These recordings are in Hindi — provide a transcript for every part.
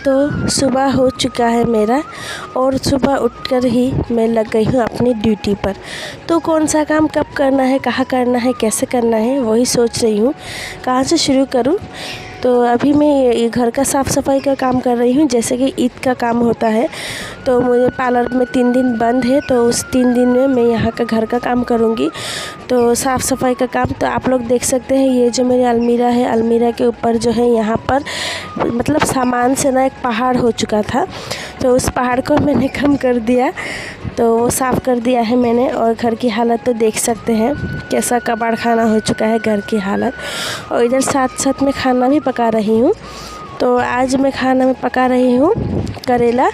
तो सुबह हो चुका है मेरा और सुबह उठकर ही मैं लग गई हूँ अपनी ड्यूटी पर। तो कौन सा काम कब करना है, कहाँ करना है, कैसे करना है, वही सोच रही हूँ कहाँ से शुरू करूँ। तो अभी मैं ये घर का साफ़ सफाई का काम कर रही हूँ। जैसे कि ईद का काम होता है तो मुझे पार्लर में 3 दिन बंद है, तो उस 3 दिन में मैं यहाँ का घर का काम करूँगी। तो साफ़ सफाई का काम तो आप लोग देख सकते हैं। ये जो मेरी अलमीरा है, अलमीरा के ऊपर जो है यहाँ पर मतलब सामान से ना एक पहाड़ हो चुका था, तो उस पहाड़ को मैंने कम कर दिया, तो वो साफ़ कर दिया है मैंने। और घर की हालत तो देख सकते हैं कैसा कबाड़ खाना हो चुका है घर की हालत। और इधर साथ साथ में खाना भी पका रही हूँ। तो आज मैं खाना में पका रही हूँ करेला।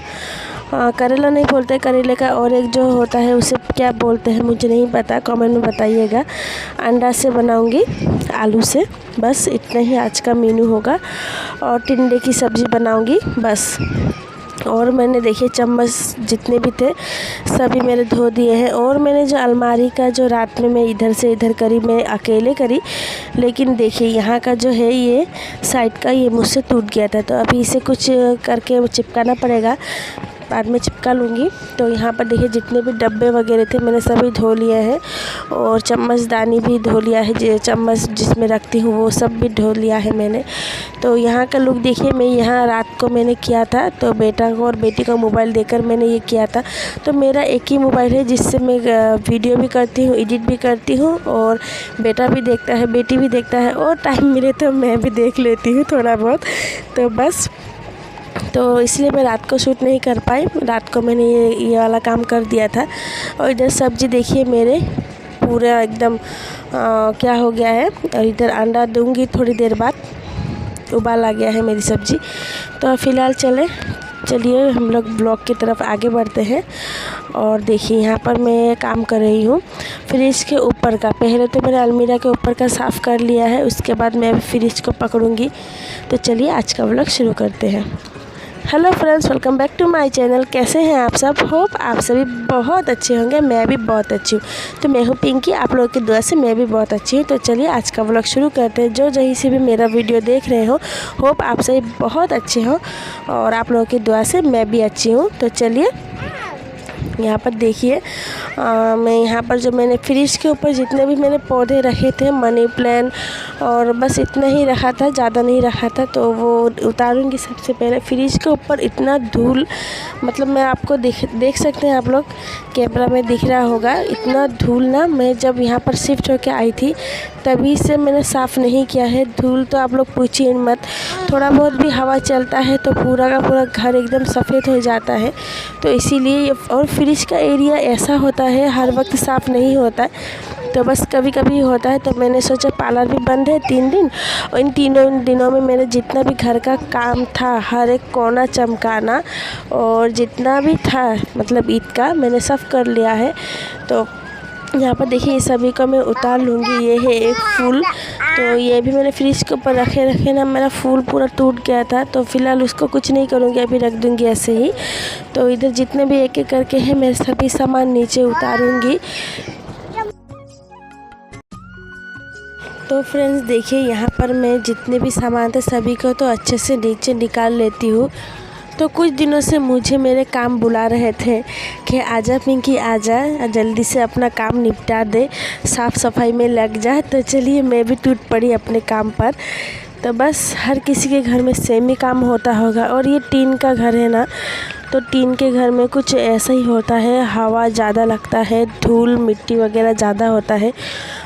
करेला नहीं बोलते करेले का, और एक जो होता है उसे क्या बोलते हैं मुझे नहीं पता, कमेंट में बताइएगा। अंडा से बनाऊंगी, आलू से, बस इतना ही आज का मेनू होगा। और टिंडे की सब्ज़ी बनाऊंगी बस। और मैंने देखिए चम्मच जितने भी थे सभी मेरे धो दिए हैं। और मैंने जो अलमारी का जो रात में मैं इधर से इधर करी, मैं अकेले करी, लेकिन देखिए यहाँ का जो है ये साइड का ये मुझसे टूट गया था। तो अभी इसे कुछ करके चिपकाना पड़ेगा, बाद में चिपका लूँगी। तो यहाँ पर देखिए जितने भी डब्बे वगैरह थे मैंने सभी धो लिए हैं। और चम्मचदानी भी धो लिया है, जो चम्मच जिसमें रखती हूँ वो सब भी धो लिया है मैंने। तो यहाँ का लुक देखिए, मैं यहाँ रात को मैंने किया था, तो बेटा को और बेटी को मोबाइल देकर मैंने ये किया था। तो मेरा एक ही मोबाइल है जिससे मैं वीडियो भी करती हूँ, एडिट भी करती हूँ, और बेटा भी देखता है, बेटी भी देखता है, और टाइम मिले तो मैं भी देख लेती हूँ थोड़ा बहुत। तो बस, तो इसलिए मैं रात को शूट नहीं कर पाई। रात को मैंने ये वाला काम कर दिया था। और इधर सब्ज़ी देखिए मेरे पूरा एकदम क्या हो गया है। और इधर अंडा दूंगी थोड़ी देर बाद, उबाल आ गया है मेरी सब्ज़ी। तो फ़िलहाल चलिए हम लोग ब्लॉग की तरफ आगे बढ़ते हैं। और देखिए यहाँ पर मैं काम कर रही हूँ फ्रिज के ऊपर का। पहले तो मैंने अलमीरा के ऊपर का साफ़ कर लिया है, उसके बाद मैं फ्रिज को पकड़ूँगी। तो चलिए आज का ब्लॉग शुरू करते हैं। Hello friends, welcome back to my channel. कैसे हैं आप सब? होप आप सभी बहुत अच्छे होंगे। मैं भी बहुत अच्छी हूँ। तो मैं हूँ पिंकी, आप लोगों की दुआ से मैं भी बहुत अच्छी हूँ। तो चलिए आज का व्लॉग शुरू करते हैं। जो जहीं से भी मेरा वीडियो देख रहे हो, होप आप सभी बहुत अच्छे हो, और आप लोगों की दुआ से मैं भी अच्छी हूँ। तो चलिए यहाँ पर देखिए, मैं यहाँ पर जो मैंने फ्रिज के ऊपर जितने भी मैंने पौधे रखे थे, मनी प्लांट, और बस इतना ही रखा था, ज़्यादा नहीं रखा था, तो वो उतारूंगी। सबसे पहले फ्रिज के ऊपर इतना धूल, मतलब मैं आपको देख सकते हैं, आप लोग कैमरा में दिख रहा होगा, इतना धूल ना। मैं जब यहाँ पर शिफ्ट होकर आई थी तभी से मैंने साफ़ नहीं किया है। धूल तो आप लोग पूछिए मत, थोड़ा बहुत भी हवा चलता है तो पूरा का पूरा घर एकदम सफ़ेद हो जाता है। तो इसीलिए, और फ्रिज का एरिया ऐसा होता है हर वक्त साफ़ नहीं होता है, तो बस कभी कभी होता है। तो मैंने सोचा पार्लर भी बंद है 3 दिन, और इन तीनों दिनों में मैंने जितना भी घर का काम था, हर एक कोना चमकाना और जितना भी था मतलब ईद का, मैंने सब कर लिया है। तो यहाँ पर देखिए ये सभी को मैं उतार लूँगी। ये है एक फूल, तो ये भी मैंने फ्रिज के ऊपर रखे ना, मेरा फूल पूरा टूट गया था। तो फ़िलहाल उसको कुछ नहीं करूँगी, अभी रख दूँगी ऐसे ही। तो इधर जितने भी एक एक करके हैं मैं सभी सामान नीचे उतारूँगी। तो फ्रेंड्स देखिए यहाँ पर मैं जितने भी सामान थे सभी को तो अच्छे से नीचे निकाल लेती हूँ। तो कुछ दिनों से मुझे मेरे काम बुला रहे थे कि आजा पिंकी आजा, जल्दी से अपना काम निपटा दे, साफ़ सफाई में लग जा। तो चलिए मैं भी टूट पड़ी अपने काम पर। तो बस हर किसी के घर में सेम ही काम होता होगा। और ये टीन का घर है ना, तो टीन के घर में कुछ ऐसा ही होता है, हवा ज़्यादा लगता है, धूल मिट्टी वगैरह ज़्यादा होता है।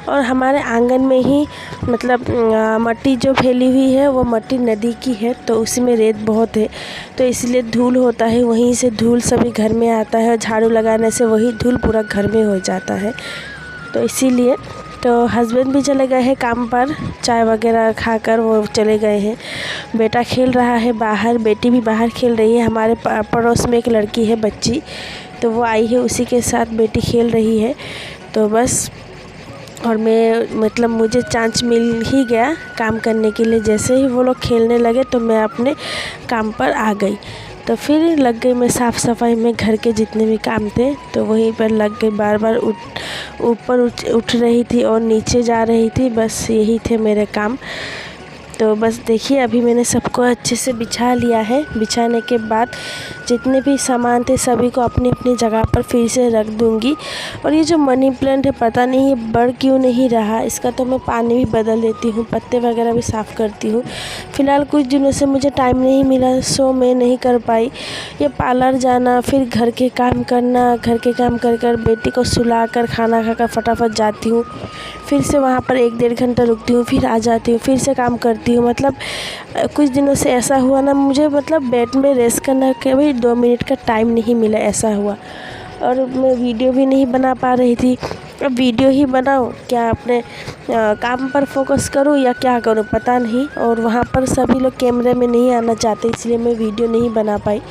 और हमारे आंगन में ही मतलब मट्टी जो फैली हुई है वो मट्टी नदी की है, तो उसी में रेत बहुत है, तो इसलिए धूल होता है। वहीं से धूल सभी घर में आता है, झाड़ू लगाने से वही धूल पूरा घर में हो जाता है। तो इसीलिए तो हस्बैंड भी चले गए हैं काम पर, चाय वगैरह खाकर वो चले गए हैं। बेटा खेल रहा है बाहर, बेटी भी बाहर खेल रही है। हमारे पड़ोस में एक लड़की है बच्ची, तो वो आई है, उसी के साथ बेटी खेल रही है। तो बस, और मैं मतलब मुझे चांस मिल ही गया काम करने के लिए। जैसे ही वो लोग खेलने लगे तो मैं अपने काम पर आ गई। तो फिर लग गई मैं साफ़ सफाई में, घर के जितने भी काम थे तो वहीं पर लग गई। बार बार ऊपर उठ रही थी और नीचे जा रही थी, बस यही थे मेरे काम। तो बस देखिए अभी मैंने सबको अच्छे से बिछा लिया है। बिछाने के बाद जितने भी सामान थे सभी को अपनी अपनी जगह पर फिर से रख दूँगी। और ये जो मनी प्लांट है पता नहीं ये बढ़ क्यों नहीं रहा, इसका तो मैं पानी भी बदल देती हूँ, पत्ते वगैरह भी साफ़ करती हूँ। फ़िलहाल कुछ दिनों से मुझे टाइम नहीं मिला, सो मैं नहीं कर पाई। ये पार्लर जाना, फिर घर के काम करना, घर के काम कर कर बेटी को सुला कर खाना खाकर फटाफट जाती हूँ, फिर से वहाँ पर 1-1.5 घंटा रुकती हूँ, फिर आ जाती हूँ, फिर से काम करती हूँ। मतलब कुछ दिनों से ऐसा हुआ ना, मुझे मतलब बेड में रेस्ट करना के भी 2 मिनट का टाइम नहीं मिला, ऐसा हुआ। और मैं वीडियो भी नहीं बना पा रही थी। अब वीडियो ही बनाऊँ क्या, अपने काम पर फोकस करूँ या क्या करूँ पता नहीं। और वहाँ पर सभी लोग कैमरे में नहीं आना चाहते, इसलिए मैं वीडियो नहीं बना पाई।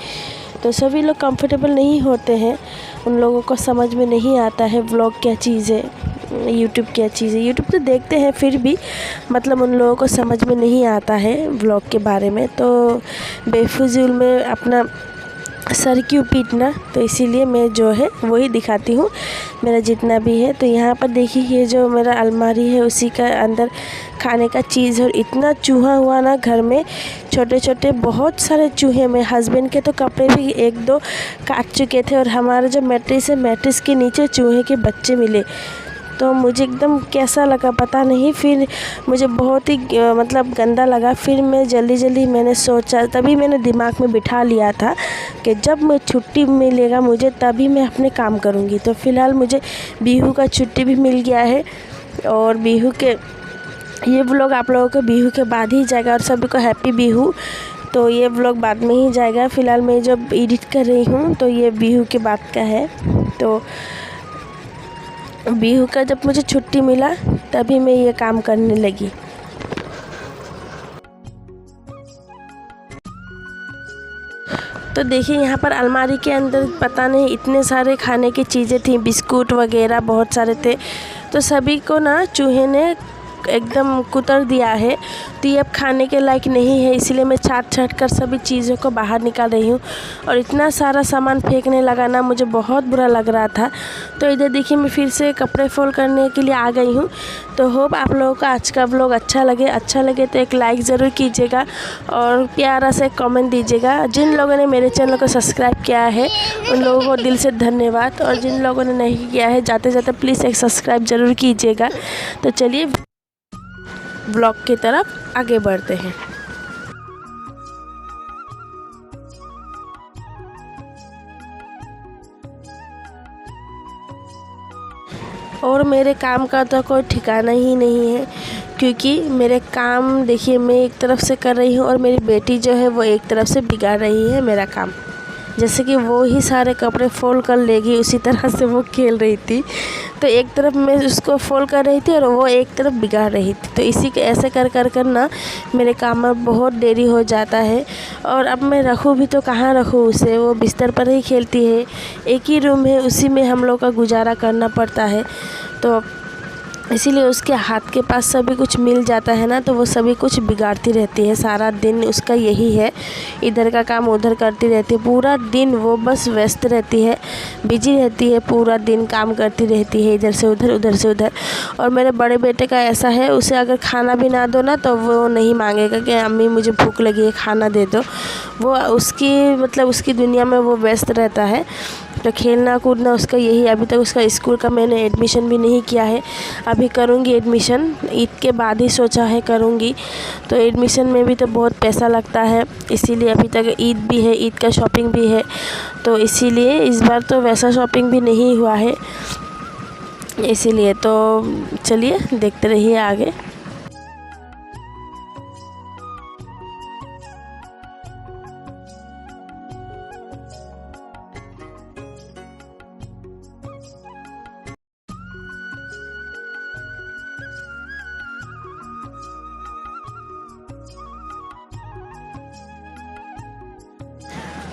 तो सभी लोग कंफर्टेबल नहीं होते हैं, उन लोगों को समझ में नहीं आता है व्लॉग क्या चीज़ है, यूट्यूब क्या चीज़ है। यूट्यूब तो देखते हैं फिर भी मतलब उन लोगों को समझ में नहीं आता है व्लॉग के बारे में। तो बेफिजूल में अपना सर क्यों पीटना, तो इसीलिए मैं जो है वही दिखाती हूँ मेरा जितना भी है। तो यहाँ पर देखिए ये जो मेरा अलमारी है उसी का अंदर खाने का चीज़ है। और इतना चूहा हुआ ना घर में, छोटे छोटे बहुत सारे चूहे में। हस्बैंड के तो कपड़े भी 1-2 काट चुके थे। और हमारा जो मैट्रिस है, मैट्रिस के नीचे चूहे के बच्चे मिले, तो मुझे एकदम कैसा लगा पता नहीं। फिर मुझे बहुत ही मतलब गंदा लगा। फिर मैं जल्दी मैंने सोचा, तभी मैंने दिमाग में बिठा लिया था कि जब मैं छुट्टी मिलेगा मुझे तभी मैं अपने काम करूँगी। तो फ़िलहाल मुझे बिहू का छुट्टी भी मिल गया है। और बिहू के ये व्लॉग आप लोगों को बिहू के बाद ही जाएगा। और सभी को हैप्पी बिहू। तो ये व्लॉग बाद में ही जाएगा। फ़िलहाल मैं जब एडिट कर रही हूँ तो ये बिहू के बाद का है। तो बिहू का जब मुझे छुट्टी मिला तभी मैं ये काम करने लगी। तो देखिए यहाँ पर अलमारी के अंदर पता नहीं इतने सारे खाने की चीज़ें थी, बिस्कुट वगैरह बहुत सारे थे। तो सभी को ना चूहे ने एकदम कुतर दिया है। तो ये अब खाने के लायक नहीं है, इसलिए मैं छाट कर सभी चीज़ों को बाहर निकाल रही हूँ। और इतना सारा सामान फेंकने लगा ना, मुझे बहुत बुरा लग रहा था। तो इधर देखिए मैं फिर से कपड़े फोल्ड करने के लिए आ गई हूँ। तो होप आप लोगों को आज का व्लॉग अच्छा लगे तो एक लाइक ज़रूर कीजिएगा और प्यारा सा कमेंट दीजिएगा। जिन लोगों ने मेरे चैनल को सब्सक्राइब किया है उन लोगों को दिल से धन्यवाद। और जिन लोगों ने नहीं किया है, जाते जाते प्लीज़ एक सब्सक्राइब ज़रूर कीजिएगा। तो चलिए ब्लॉग की तरफ आगे बढ़ते हैं। और मेरे काम का तो कोई ठिकाना ही नहीं है, क्योंकि मेरे काम देखिए मैं एक तरफ से कर रही हूँ और मेरी बेटी जो है वो एक तरफ से बिगाड़ रही है मेरा काम। जैसे कि वो ही सारे कपड़े फोल्ड कर लेगी, उसी तरह से वो खेल रही थी। तो एक तरफ मैं उसको फोल्ड कर रही थी और वो एक तरफ बिगाड़ रही थी। तो इसी के ऐसे कर ना मेरे काम में बहुत देरी हो जाता है। और अब मैं रखूँ भी तो कहाँ रखूँ उसे, वो बिस्तर पर ही खेलती है। एक ही रूम है, उसी में हम लोग का गुजारा करना पड़ता है। तो इसीलिए उसके हाथ के पास सभी कुछ मिल जाता है ना, तो वो सभी कुछ बिगाड़ती रहती है। सारा दिन उसका यही है, इधर का काम उधर करती रहती है। पूरा दिन वो बस व्यस्त रहती है, बिजी रहती है, पूरा दिन काम करती रहती है, इधर से उधर उधर से उधर। और मेरे बड़े बेटे का ऐसा है, उसे अगर खाना भी ना दो ना तो वो नहीं मांगेगा कि अम्मी मुझे भूख लगी है खाना दे दो। वो उसकी मतलब उसकी दुनिया में वो व्यस्त रहता है। तो खेलना कूदना उसका यही। अभी तक उसका स्कूल का मैंने एडमिशन भी नहीं किया है, अभी करूँगी एडमिशन, ईद के बाद ही सोचा है करूँगी। तो एडमिशन में भी तो बहुत पैसा लगता है, इसीलिए अभी तक ईद भी है, ईद का शॉपिंग भी है। तो इसीलिए इस बार तो वैसा शॉपिंग भी नहीं हुआ है, इसीलिए। तो चलिए देखते रहिए आगे।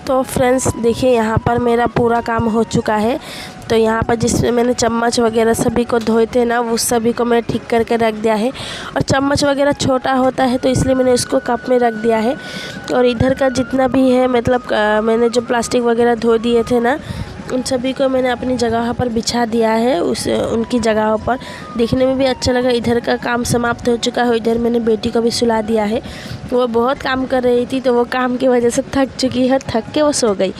तो फ्रेंड्स देखिए यहाँ पर मेरा पूरा काम हो चुका है। तो यहाँ पर जिसमें मैंने चम्मच वगैरह सभी को धोए थे ना, वो सभी को मैं ठीक करके रख दिया है। और चम्मच वगैरह छोटा होता है तो इसलिए मैंने उसको कप में रख दिया है। और इधर का जितना भी है मतलब मैंने जो प्लास्टिक वगैरह धो दिए थे ना, उन सभी को मैंने अपनी जगह पर बिछा दिया है, उनकी जगहों पर। देखने में भी अच्छा लगा। इधर का काम समाप्त हो चुका है। इधर मैंने बेटी को भी सुला दिया है। वो बहुत काम कर रही थी, तो वो काम की वजह से थक चुकी है, थक के वो सो गई।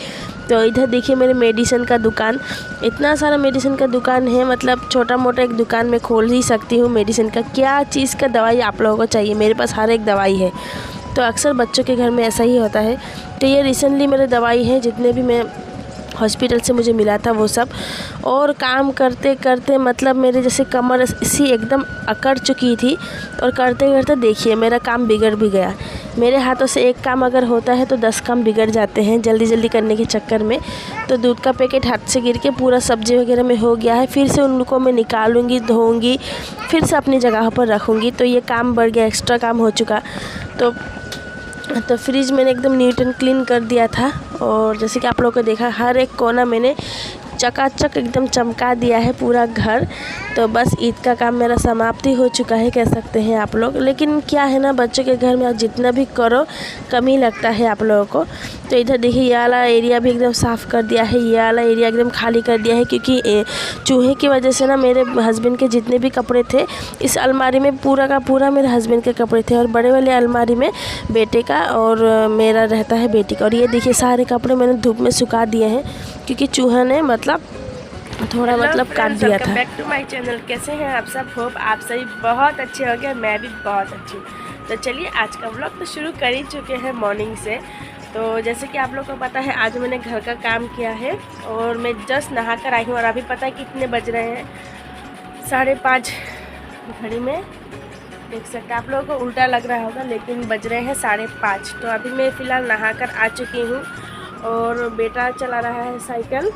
तो इधर देखिए मेरे मेडिसिन का दुकान, इतना सारा मेडिसिन का दुकान है, मतलब छोटा मोटा एक दुकान मैं खोल ही सकती हूँ मेडिसिन का। क्या चीज़ का दवाई आप लोगों को चाहिए, मेरे पास हर एक दवाई है। तो अक्सर बच्चों के घर में ऐसा ही होता है। तो ये रिसेंटली मेरे दवाई है, जितने भी मैं हॉस्पिटल से मुझे मिला था वो सब। और काम करते करते मतलब मेरे जैसे कमर इसी एकदम अकड़ चुकी थी, और करते करते देखिए मेरा काम बिगड़ भी गया। मेरे हाथों से एक काम अगर होता है तो 10 काम बिगड़ जाते हैं जल्दी जल्दी करने के चक्कर में। तो दूध का पैकेट हाथ से गिर के पूरा सब्जी वगैरह में हो गया है। फिर से उनको मैं निकालूंगी, धोऊंगी, फिर से अपनी जगह पर रखूँगी। तो ये काम बढ़ गया, एक्स्ट्रा काम हो चुका। तो फ्रिज मैंने एकदम नीट एंड क्लीन कर दिया था। और जैसे कि आप लोगों को देखा, हर एक कोना मैंने चकाचक एकदम चमका दिया है पूरा घर। तो बस ईद का काम मेरा समाप्ति हो चुका है, कह सकते हैं आप लोग। लेकिन क्या है ना, बच्चों के घर में आप जितना भी करो कम ही लगता है आप लोगों को। तो इधर देखिए ये वाला एरिया भी एकदम साफ़ कर दिया है, ये वाला एरिया एकदम खाली कर दिया है, क्योंकि चूहे की वजह से ना मेरे हस्बैंड के जितने भी कपड़े थे इस अलमारी में पूरा का पूरा मेरे हस्बैंड के कपड़े थे, और बड़े वाले अलमारी में बेटे का और मेरा रहता है बेटी का। और ये देखिए सारे कपड़े मैंने धूप में सुखा दिए हैं, क्योंकि चूहा ने थोड़ा काट दिया था। बैक टू माय चैनल, कैसे हैं आप सब? होप आप सभी बहुत अच्छे हो गए, मैं भी बहुत अच्छी हूँ। तो चलिए आज का व्लॉग तो शुरू कर ही चुके हैं मॉर्निंग से। तो जैसे कि आप लोगों को पता है, आज मैंने घर का काम किया है और मैं जस्ट नहा कर आई हूँ। और अभी पता है कितने बज रहे हैं, 5:30 घड़ी में देख सकते हैं। आप लोगों को उल्टा लग रहा होगा, लेकिन बज रहे हैं 5:30। तो अभी मैं फ़िलहाल नहा कर आ चुकी हूँ, और बेटा चला रहा है साइकिल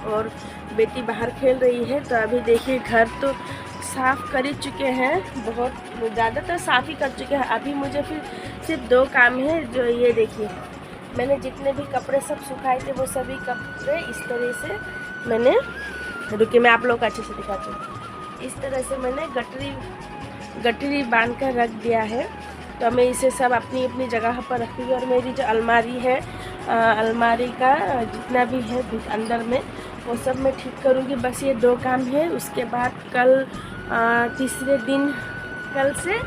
और बेटी बाहर खेल रही है। तो अभी देखिए घर तो साफ़ कर ही चुके हैं, बहुत ज़्यादातर साफ़ ही कर चुके हैं। अभी मुझे फिर सिर्फ 2 काम है। जो ये देखिए मैंने जितने भी कपड़े सब सुखाए थे वो सभी कपड़े इस तरह से मैंने, रुकिए मैं आप लोग को अच्छे से दिखाती हूँ। इस तरह से मैंने गठरी बांध कर रख दिया है। तो मैं इसे सब अपनी अपनी जगह पर रखूँगी। और मेरी जो अलमारी है, अलमारी का जितना भी है अंदर में वो सब मैं ठीक करूँगी। बस ये 2 काम है। उसके बाद कल तीसरे दिन कल से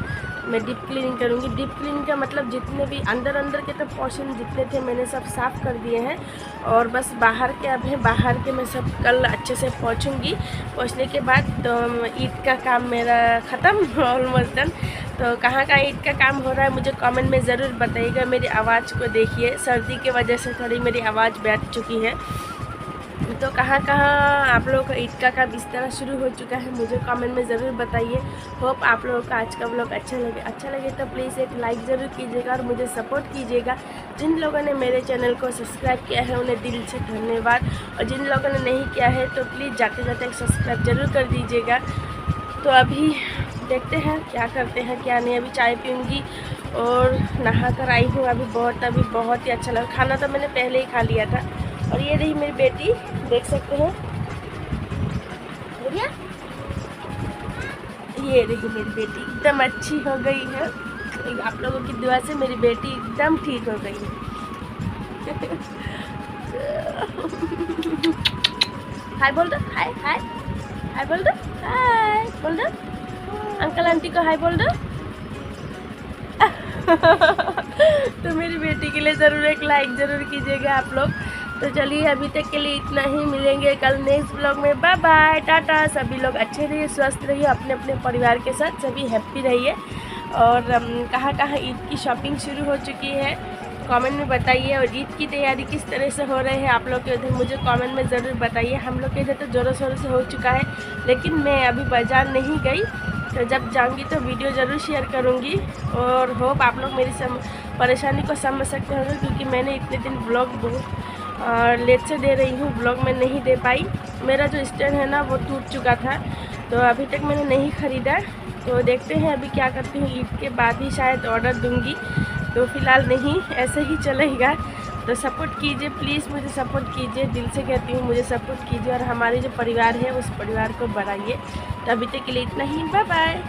मैं डीप क्लीनिंग करूँगी। डीप क्लीनिंग का मतलब जितने भी अंदर के तो पोर्शन जितने थे मैंने सब साफ़ कर दिए हैं, और बस बाहर के अब है, बाहर के मैं सब कल अच्छे से पोंछूँगी। पोंछने के बाद तो ईद का काम मेरा ख़त्म, ऑलमोस्ट डन। तो कहाँ ईद का काम हो रहा है मुझे कमेंट में ज़रूर बताइएगा। मेरी आवाज़ को देखिए, सर्दी की वजह से थोड़ी मेरी आवाज़ बैठ चुकी है। तो कहाँ आप लोगों का ईद का काम इस तरह शुरू हो चुका है, मुझे कमेंट में ज़रूर बताइए। होप आप लोगों का आज का व्लॉग अच्छा लगे तो प्लीज़ एक लाइक ज़रूर कीजिएगा और मुझे सपोर्ट कीजिएगा। जिन लोगों ने मेरे चैनल को सब्सक्राइब किया है उन्हें दिल से धन्यवाद, और जिन लोगों ने नहीं किया है तो प्लीज़ जाते जाते एक सब्सक्राइब ज़रूर कर दीजिएगा। तो अभी देखते हैं क्या करते हैं क्या नहीं। अभी चाय पीऊँगी और नहा कर आई हूँ। अभी बहुत ही अच्छा लगा। खाना तो मैंने पहले ही खा लिया था। और ये रही मेरी बेटी, देख सकते हैं, बढ़िया। ये रही मेरी बेटी, एकदम अच्छी हो गई है। आप लोगों की दुआ से मेरी बेटी एकदम ठीक हो गई है। हाय बोल दो, हाय हाय हाय बोल दो, हाय बोल दो, अंकल आंटी को हाय बोल दो। तो मेरी बेटी के लिए ज़रूर एक लाइक ज़रूर कीजिएगा आप लोग। तो चलिए अभी तक के लिए इतना ही, मिलेंगे कल नेक्स्ट ब्लॉग में। बाय बाय, टाटा। सभी लोग अच्छे रहिए, स्वस्थ रहिए, अपने अपने परिवार के साथ सभी हैप्पी रहिए। और कहाँ ईद की शॉपिंग शुरू हो चुकी है कमेंट में बताइए। और ईद की तैयारी किस तरह से हो रहे हैं आप लोग के उधर, मुझे कमेंट में ज़रूर बताइए। हम लोग के इधर तो ज़ोरों शोरों से हो चुका है, लेकिन मैं अभी बाज़ार नहीं गई। तो जब जाऊंगी तो वीडियो ज़रूर शेयर करूंगी। और होप आप लोग मेरी परेशानी को समझ सकते होंगे, क्योंकि मैंने इतने दिन ब्लॉग बहुत लेट से दे रही हूँ, ब्लॉग में नहीं दे पाई। मेरा जो स्टैंड है ना वो टूट चुका था, तो अभी तक मैंने नहीं ख़रीदा। तो देखते हैं अभी क्या करती हूँ, ईद के बाद ही शायद ऑर्डर दूँगी। तो फ़िलहाल नहीं, ऐसे ही चलेगा। तो सपोर्ट कीजिए प्लीज़, मुझे सपोर्ट कीजिए, दिल से कहती हूँ मुझे सपोर्ट कीजिए। और हमारे जो परिवार है उस परिवार को बढ़ाइए। तो अभी तक के लिए इतना ही, बाय बाय।